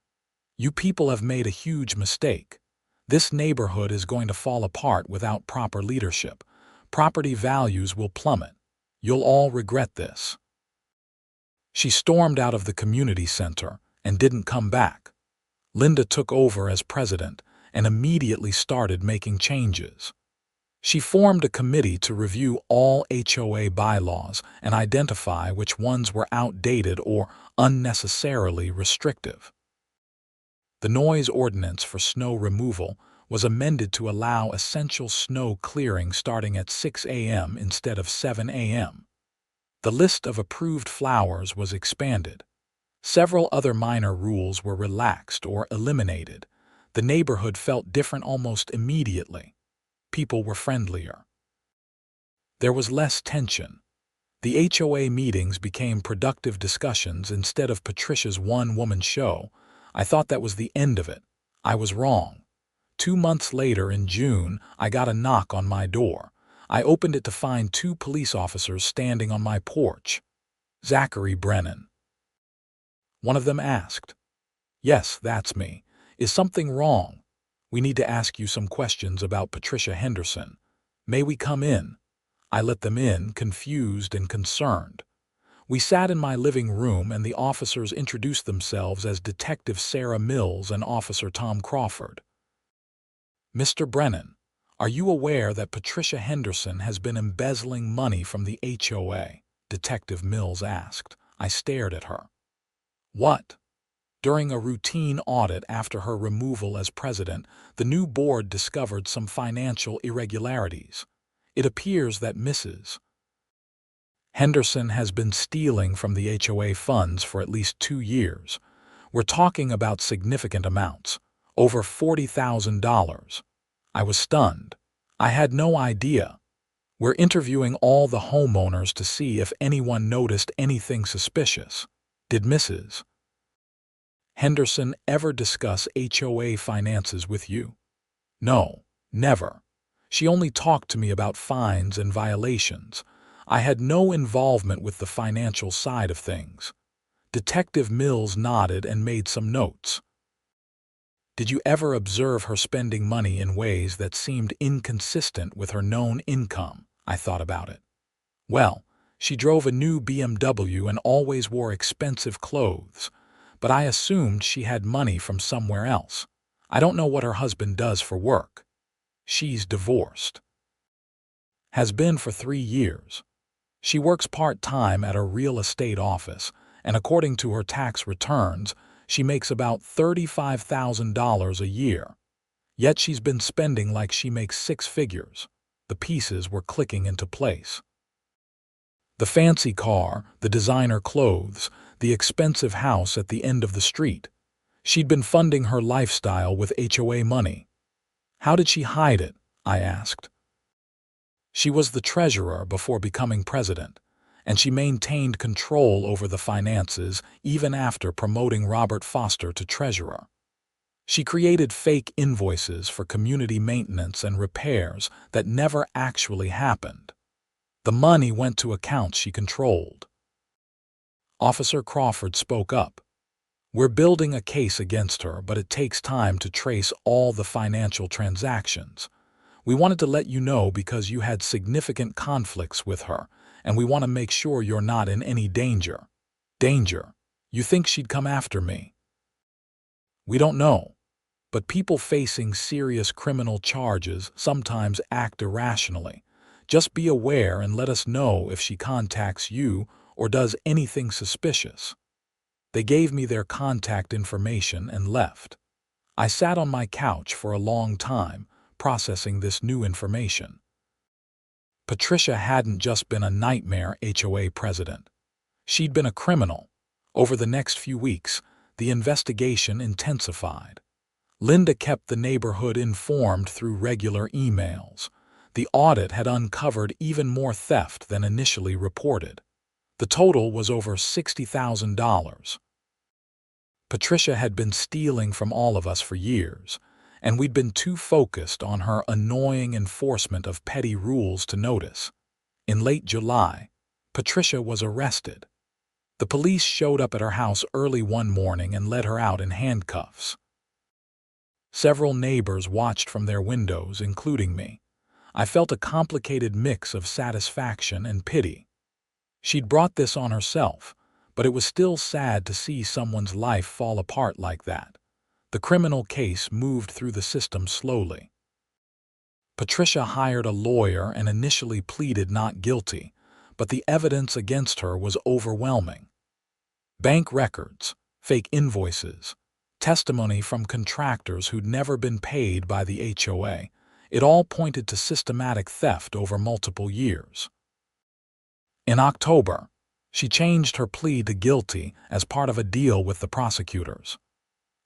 "You people have made a huge mistake. This neighborhood is going to fall apart without proper leadership. Property values will plummet. You'll all regret this." She stormed out of the community center and didn't come back. Linda took over as president and immediately started making changes. She formed a committee to review all HOA bylaws and identify which ones were outdated or unnecessarily restrictive. The noise ordinance for snow removal was amended to allow essential snow clearing starting at 6 a.m. instead of 7 a.m. The list of approved flowers was expanded. Several other minor rules were relaxed or eliminated. The neighborhood felt different almost immediately. People were friendlier. There was less tension. The HOA meetings became productive discussions instead of Patricia's one-woman show. I thought that was the end of it. I was wrong. 2 months later, in June, I got a knock on my door. I opened it to find 2 police officers standing on my porch. "Zachary Brennan." One of them asked. "Yes, that's me. Is something wrong? We need to ask you some questions about Patricia Henderson. May we come in?" I let them in, confused and concerned. We sat in my living room and the officers introduced themselves as Detective Sarah Mills and Officer Tom Crawford. "Mr. Brennan, are you aware that Patricia Henderson has been embezzling money from the HOA?" Detective Mills asked. I stared at her. "What?" During a routine audit after her removal as president, the new board discovered some financial irregularities. It appears that Mrs. Henderson has been stealing from the HOA funds for at least 2 years. We're talking about significant amounts, over $40,000. I was stunned. I had no idea. We're interviewing all the homeowners to see if anyone noticed anything suspicious. Did Mrs. Henderson ever discuss HOA finances with you? No, never. She only talked to me about fines and violations. I had no involvement with the financial side of things. Detective Mills nodded and made some notes. "Did you ever observe her spending money in ways that seemed inconsistent with her known income?" I thought about it. "Well, she drove a new BMW and always wore expensive clothes, but I assumed she had money from somewhere else. I don't know what her husband does for work." "She's divorced. Has been for 3 years. She works part-time at a real estate office, and according to her tax returns, she makes about $35,000 a year. Yet she's been spending like she makes 6 figures. The pieces were clicking into place. The fancy car, the designer clothes, the expensive house at the end of the street. She'd been funding her lifestyle with HOA money. How did she hide it? I asked. She was the treasurer before becoming president, and she maintained control over the finances even after promoting Robert Foster to treasurer. She created fake invoices for community maintenance and repairs that never actually happened. The money went to accounts she controlled. Officer Crawford spoke up. "We're building a case against her, but it takes time to trace all the financial transactions. We wanted to let you know because you had significant conflicts with her, and we want to make sure you're not in any danger. Danger? You think she'd come after me? We don't know. But people facing serious criminal charges sometimes act irrationally. Just be aware and let us know if she contacts you or does anything suspicious. They gave me their contact information and left. I sat on my couch for a long time, processing this new information. Patricia hadn't just been a nightmare HOA president. She'd been a criminal. Over the next few weeks, the investigation intensified. Linda kept the neighborhood informed through regular emails. The audit had uncovered even more theft than initially reported. The total was over $60,000. Patricia had been stealing from all of us for years, and we'd been too focused on her annoying enforcement of petty rules to notice. In late July, Patricia was arrested. The police showed up at her house early one morning and led her out in handcuffs. Several neighbors watched from their windows, including me. I felt a complicated mix of satisfaction and pity. She'd brought this on herself, but it was still sad to see someone's life fall apart like that. The criminal case moved through the system slowly. Patricia hired a lawyer and initially pleaded not guilty, but the evidence against her was overwhelming. Bank records, fake invoices, testimony from contractors who'd never been paid by the HOA. It all pointed to systematic theft over multiple years. In October, she changed her plea to guilty as part of a deal with the prosecutors.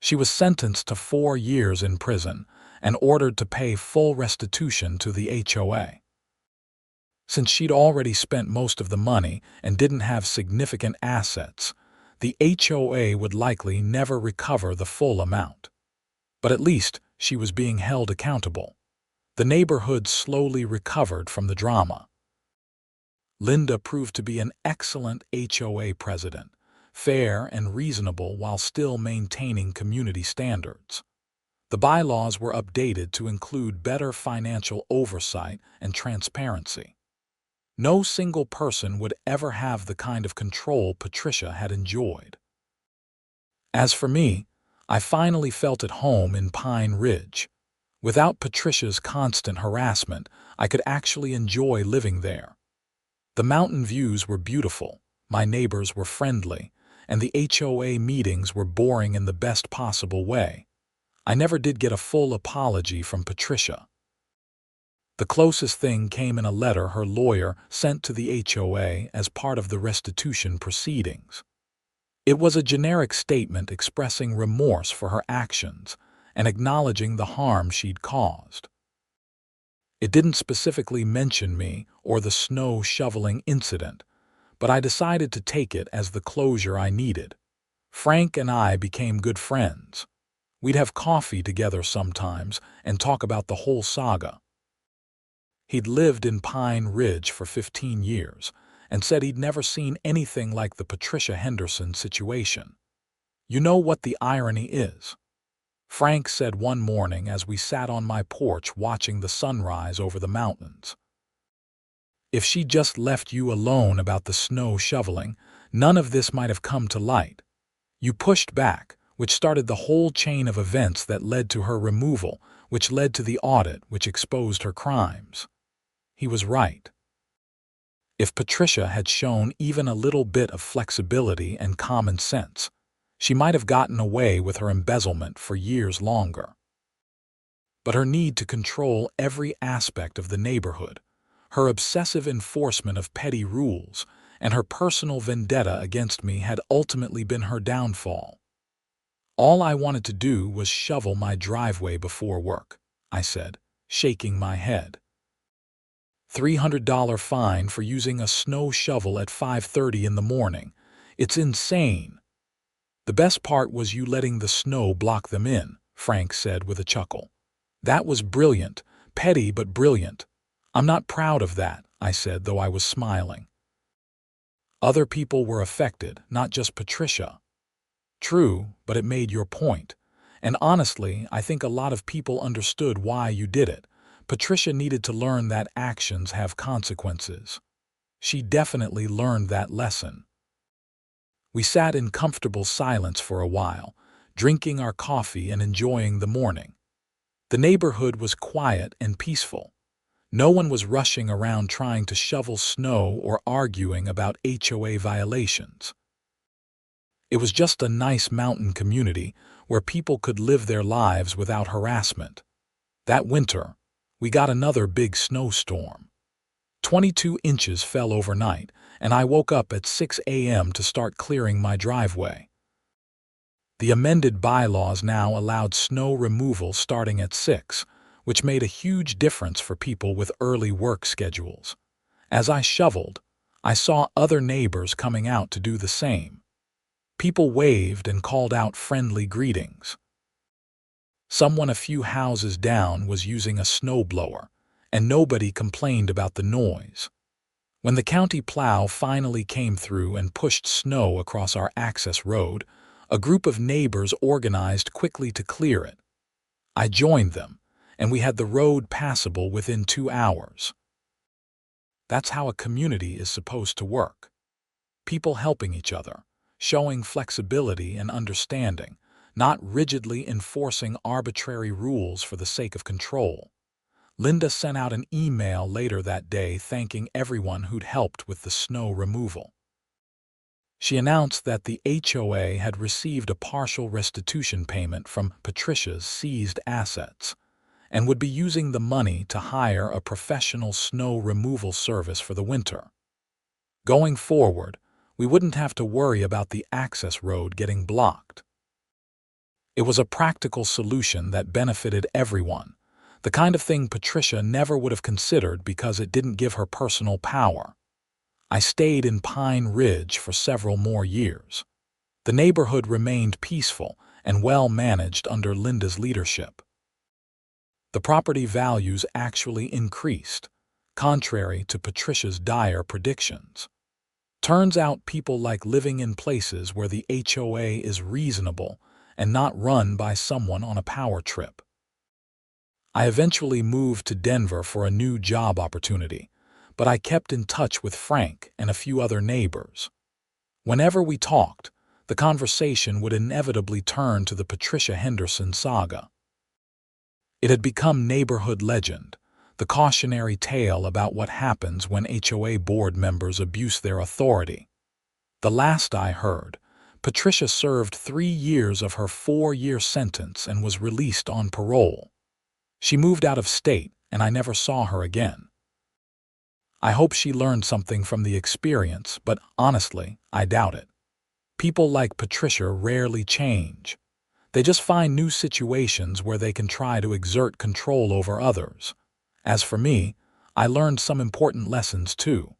She was sentenced to 4 years in prison and ordered to pay full restitution to the HOA. Since she'd already spent most of the money and didn't have significant assets, the HOA would likely never recover the full amount. But at least she was being held accountable. The neighborhood slowly recovered from the drama. Linda proved to be an excellent HOA president, fair and reasonable while still maintaining community standards. The bylaws were updated to include better financial oversight and transparency. No single person would ever have the kind of control Patricia had enjoyed. As for me, I finally felt at home in Pine Ridge. Without Patricia's constant harassment, I could actually enjoy living there. The mountain views were beautiful, my neighbors were friendly, and the HOA meetings were boring in the best possible way. I never did get a full apology from Patricia. The closest thing came in a letter her lawyer sent to the HOA as part of the restitution proceedings. It was a generic statement expressing remorse for her actions and acknowledging the harm she'd caused. It didn't specifically mention me or the snow shoveling incident, but I decided to take it as the closure I needed. Frank and I became good friends. We'd have coffee together sometimes and talk about the whole saga. He'd lived in Pine Ridge for 15 years and said he'd never seen anything like the Patricia Henderson situation. You know what the irony is? Frank said one morning as we sat on my porch watching the sunrise over the mountains. If she just left you alone about the snow shoveling, none of this might have come to light. You pushed back, which started the whole chain of events that led to her removal, which led to the audit, which exposed her crimes. He was right. If Patricia had shown even a little bit of flexibility and common sense, she might have gotten away with her embezzlement for years longer. But her need to control every aspect of the neighborhood, her obsessive enforcement of petty rules, and her personal vendetta against me had ultimately been her downfall. All I wanted to do was shovel my driveway before work, I said, shaking my head. $300 fine for using a snow shovel at 5:30 in the morning. It's insane. The best part was you letting the snow block them in, Frank said with a chuckle. That was brilliant, petty but brilliant. I'm not proud of that, I said, though I was smiling. Other people were affected, not just Patricia. True, but it made your point. And honestly, I think a lot of people understood why you did it. Patricia needed to learn that actions have consequences. She definitely learned that lesson. We sat in comfortable silence for a while, drinking our coffee and enjoying the morning. The neighborhood was quiet and peaceful. No one was rushing around trying to shovel snow or arguing about HOA violations. It was just a nice mountain community where people could live their lives without harassment. That winter, we got another big snowstorm. 22 inches fell overnight, and I woke up at 6 a.m. to start clearing my driveway. The amended bylaws now allowed snow removal starting at 6, which made a huge difference for people with early work schedules. As I shoveled, I saw other neighbors coming out to do the same. People waved and called out friendly greetings. Someone a few houses down was using a snowblower, and nobody complained about the noise. When the county plow finally came through and pushed snow across our access road, a group of neighbors organized quickly to clear it. I joined them, and we had the road passable within 2 hours. That's how a community is supposed to work. People helping each other, showing flexibility and understanding, not rigidly enforcing arbitrary rules for the sake of control. Linda sent out an email later that day thanking everyone who'd helped with the snow removal. She announced that the HOA had received a partial restitution payment from Patricia's seized assets and would be using the money to hire a professional snow removal service for the winter. Going forward, we wouldn't have to worry about the access road getting blocked. It was a practical solution that benefited everyone, the kind of thing Patricia never would have considered because it didn't give her personal power. I stayed in Pine Ridge for several more years. The neighborhood remained peaceful and well managed under Linda's leadership. The property values actually increased, contrary to Patricia's dire predictions. Turns out people like living in places where the HOA is reasonable and not run by someone on a power trip. I eventually moved to Denver for a new job opportunity, but I kept in touch with Frank and a few other neighbors. Whenever we talked, the conversation would inevitably turn to the Patricia Henderson saga. It had become neighborhood legend, the cautionary tale about what happens when HOA board members abuse their authority. The last I heard, Patricia served 3 years of her 4-year sentence and was released on parole. She moved out of state, and I never saw her again. I hope she learned something from the experience, but honestly, I doubt it. People like Patricia rarely change. They just find new situations where they can try to exert control over others. As for me, I learned some important lessons too.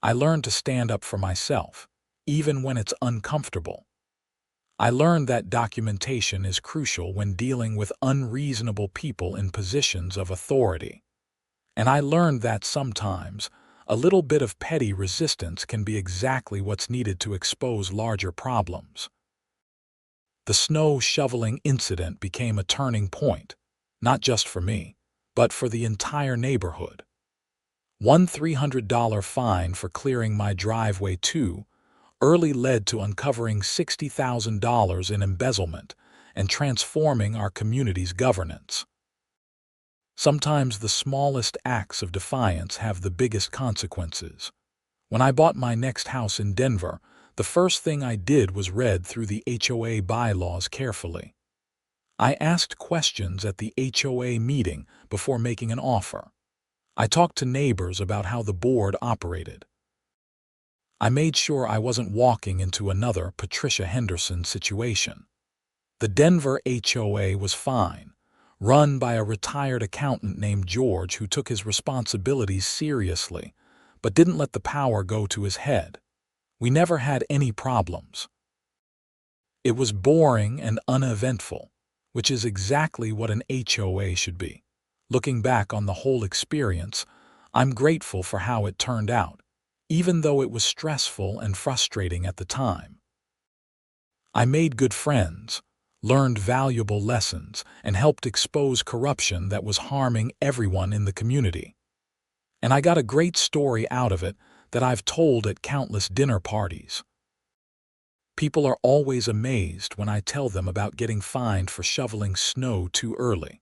I learned to stand up for myself, even when it's uncomfortable. I learned that documentation is crucial when dealing with unreasonable people in positions of authority. And I learned that sometimes a little bit of petty resistance can be exactly what's needed to expose larger problems. The snow shoveling incident became a turning point, not just for me, but for the entire neighborhood. One $300 fine for clearing my driveway too early led to uncovering $60,000 in embezzlement and transforming our community's governance. Sometimes the smallest acts of defiance have the biggest consequences. When I bought my next house in Denver, the first thing I did was read through the HOA bylaws carefully. I asked questions at the HOA meeting before making an offer. I talked to neighbors about how the board operated. I made sure I wasn't walking into another Patricia Henderson situation. The Denver HOA was fine, run by a retired accountant named George who took his responsibilities seriously, but didn't let the power go to his head. We never had any problems. It was boring and uneventful, which is exactly what an HOA should be. Looking back on the whole experience, I'm grateful for how it turned out, even though it was stressful and frustrating at the time. I made good friends, learned valuable lessons, and helped expose corruption that was harming everyone in the community. And I got a great story out of it that I've told at countless dinner parties. People are always amazed when I tell them about getting fined for shoveling snow too early,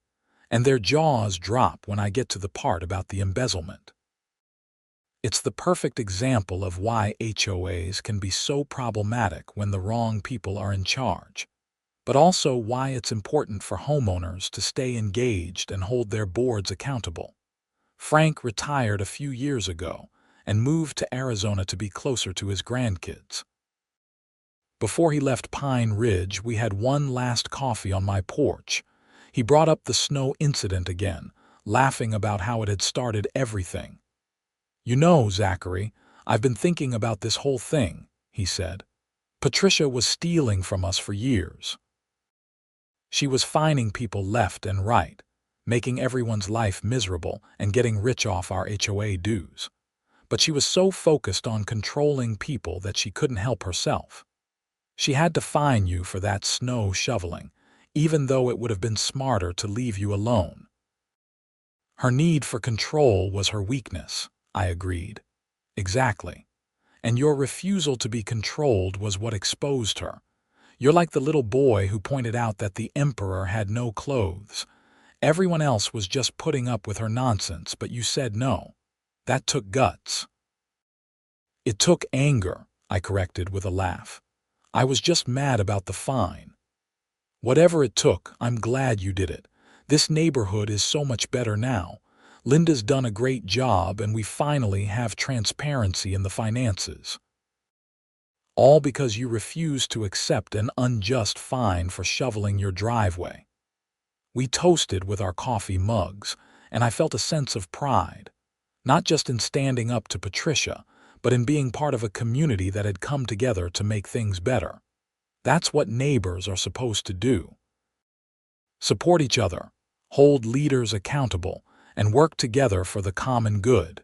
and their jaws drop when I get to the part about the embezzlement. It's the perfect example of why HOAs can be so problematic when the wrong people are in charge, but also why it's important for homeowners to stay engaged and hold their boards accountable. Frank retired a few years ago and moved to Arizona to be closer to his grandkids. Before he left Pine Ridge, we had one last coffee on my porch. He brought up the snow incident again, laughing about how it had started everything. "You know, Zachary, I've been thinking about this whole thing," he said. "Patricia was stealing from us for years. She was fining people left and right, making everyone's life miserable and getting rich off our HOA dues. But she was so focused on controlling people that she couldn't help herself. She had to fine you for that snow shoveling, even though it would have been smarter to leave you alone." Her need for control was her weakness, I agreed. "Exactly. And your refusal to be controlled was what exposed her. You're like the little boy who pointed out that the emperor had no clothes. Everyone else was just putting up with her nonsense, but you said no. That took guts." "It took anger," I corrected with a laugh. "I was just mad about the fine." "Whatever it took, I'm glad you did it. This neighborhood is so much better now. Linda's done a great job, and we finally have transparency in the finances. All because you refused to accept an unjust fine for shoveling your driveway." We toasted with our coffee mugs, and I felt a sense of pride, not just in standing up to Patricia, but in being part of a community that had come together to make things better. That's what neighbors are supposed to do. Support each other, hold leaders accountable, and work together for the common good.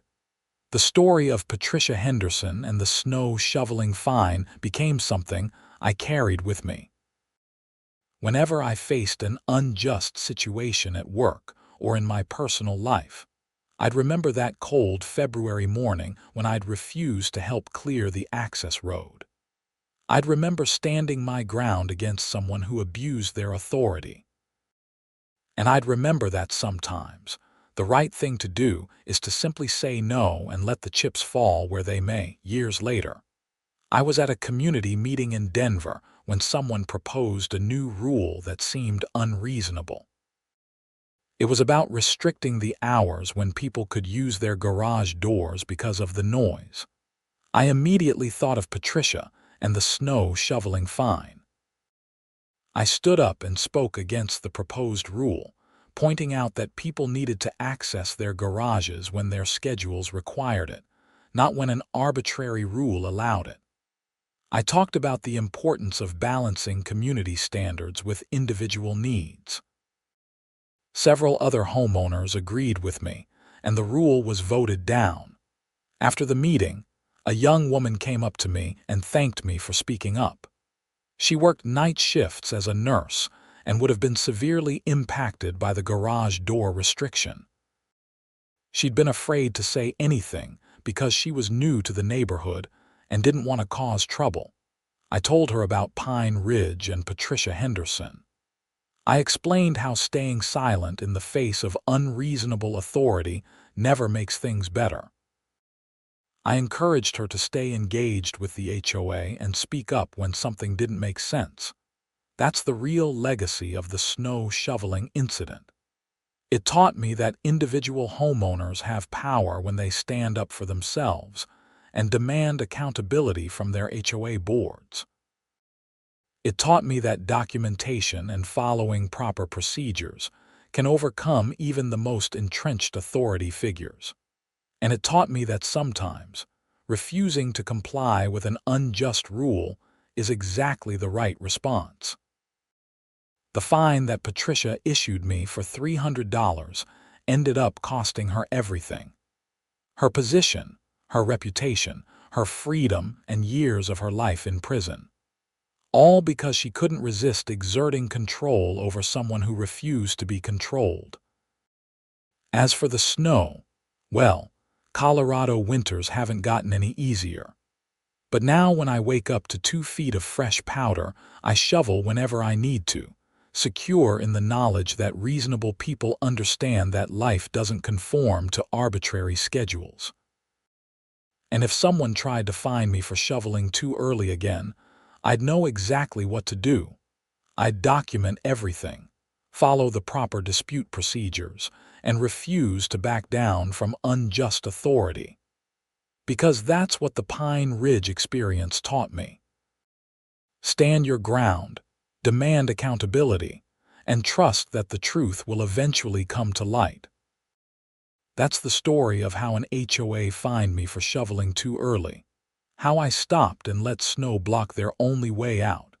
The story of Patricia Henderson and the snow shoveling fine became something I carried with me. Whenever I faced an unjust situation at work or in my personal life, I'd remember that cold February morning when I'd refused to help clear the access road. I'd remember standing my ground against someone who abused their authority. And I'd remember that sometimes the right thing to do is to simply say no and let the chips fall where they may. Years later, I was at a community meeting in Denver when someone proposed a new rule that seemed unreasonable. It was about restricting the hours when people could use their garage doors because of the noise. I immediately thought of Patricia and the snow shoveling fine. I stood up and spoke against the proposed rule, pointing out that people needed to access their garages when their schedules required it, not when an arbitrary rule allowed it. I talked about the importance of balancing community standards with individual needs. Several other homeowners agreed with me, and the rule was voted down. After the meeting, a young woman came up to me and thanked me for speaking up. She worked night shifts as a nurse and would have been severely impacted by the garage door restriction. She'd been afraid to say anything because she was new to the neighborhood and didn't want to cause trouble. I told her about Pine Ridge and Patricia Henderson. I explained how staying silent in the face of unreasonable authority never makes things better. I encouraged her to stay engaged with the HOA and speak up when something didn't make sense. That's the real legacy of the snow shoveling incident. It taught me that individual homeowners have power when they stand up for themselves and demand accountability from their HOA boards. It taught me that documentation and following proper procedures can overcome even the most entrenched authority figures. And it taught me that sometimes refusing to comply with an unjust rule is exactly the right response. The fine that Patricia issued me for $300 ended up costing her everything. Her position, her reputation, her freedom, and years of her life in prison. All because she couldn't resist exerting control over someone who refused to be controlled. As for the snow, well, Colorado winters haven't gotten any easier. But now when I wake up to 2 feet of fresh powder, I shovel whenever I need to, secure in the knowledge that reasonable people understand that life doesn't conform to arbitrary schedules. And if someone tried to find me for shoveling too early again, I'd know exactly what to do. I'd document everything, follow the proper dispute procedures, and refuse to back down from unjust authority. Because that's what the Pine Ridge experience taught me. Stand your ground, demand accountability, and trust that the truth will eventually come to light. That's the story of how an HOA fined me for shoveling too early, how I stopped and let snow block their only way out,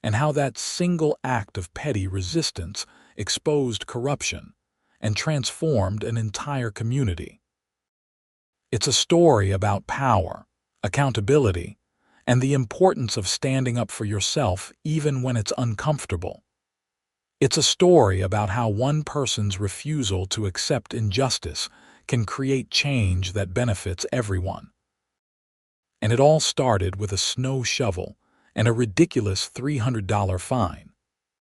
and how that single act of petty resistance exposed corruption and transformed an entire community. It's a story about power, accountability, and the importance of standing up for yourself even when it's uncomfortable. It's a story about how one person's refusal to accept injustice can create change that benefits everyone. And it all started with a snow shovel and a ridiculous $300 fine.